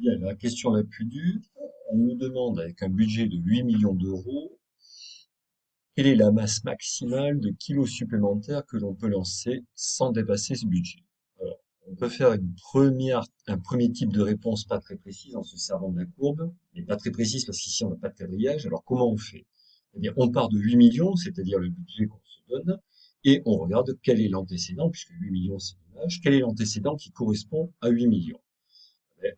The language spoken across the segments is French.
Bien, la question la plus dure, on nous demande avec un budget de 8 millions d'euros, quelle est la masse maximale de kilos supplémentaires que l'on peut lancer sans dépasser ce budget? Alors, on peut faire un premier type de réponse pas très précise en se servant de la courbe, mais pas très précise parce qu'ici on n'a pas de quadrillage. Alors comment on fait? Eh bien, on part de 8 millions, c'est-à-dire le budget qu'on se donne, et on regarde quel est l'antécédent, puisque 8 millions c'est l'image, quel est l'antécédent qui correspond à 8 millions.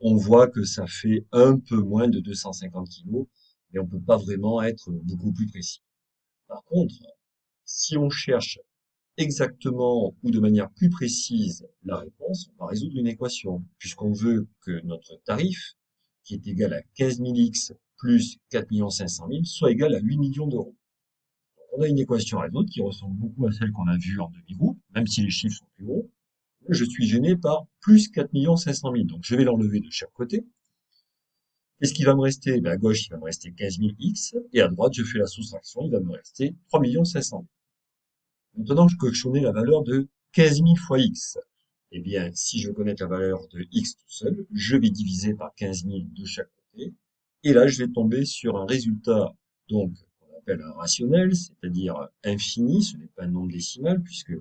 On voit que ça fait un peu moins de 250 kilos, mais on peut pas vraiment être beaucoup plus précis. Par contre, si on cherche exactement ou de manière plus précise la réponse, on va résoudre une équation, puisqu'on veut que notre tarif, qui est égal à 15 000 x plus 4 500 000, soit égal à 8 millions d'euros. On a une équation à résoudre qui ressemble beaucoup à celle qu'on a vue en demi-groupe, même si les chiffres sont plus hauts. Je suis gêné par plus 4 500 000, donc je vais l'enlever de chaque côté. Qu'est-ce qui va me rester? Ben, à gauche, il va me rester 15 000 x, et à droite, je fais la soustraction, il va me rester 3 500 000. Maintenant que je connais la valeur de 15 000 fois x, eh bien, si je veux connaître la valeur de x tout seul, je vais diviser par 15 000 de chaque côté, et là, je vais tomber sur un résultat, donc, qu'on appelle un rationnel, c'est-à-dire infini, ce n'est pas un nombre décimal, puisque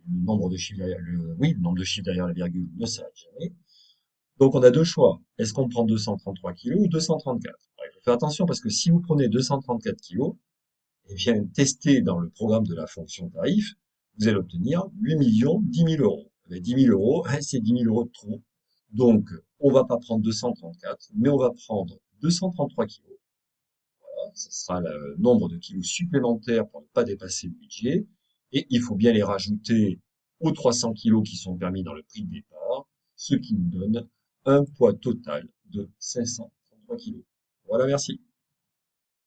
le nombre de chiffres derrière le nombre de chiffres derrière la virgule ne s'arrête jamais. Donc, on a deux choix. Est-ce qu'on prend 233 kilos ou 234? Alors, il faut faire attention parce que si vous prenez 234 kilos, et bien, testé dans le programme de la fonction tarif, vous allez obtenir 8 millions 10 000 euros. Mais 10 000 euros, c'est 10 000 euros de trop. Donc, on va pas prendre 234, mais on va prendre 233 kilos. Voilà, ce sera le nombre de kilos supplémentaires pour ne pas dépasser le budget. Et il faut bien les rajouter aux 300 kilos qui sont permis dans le prix de départ, ce qui nous donne un poids total de 533 kilos. Voilà, merci.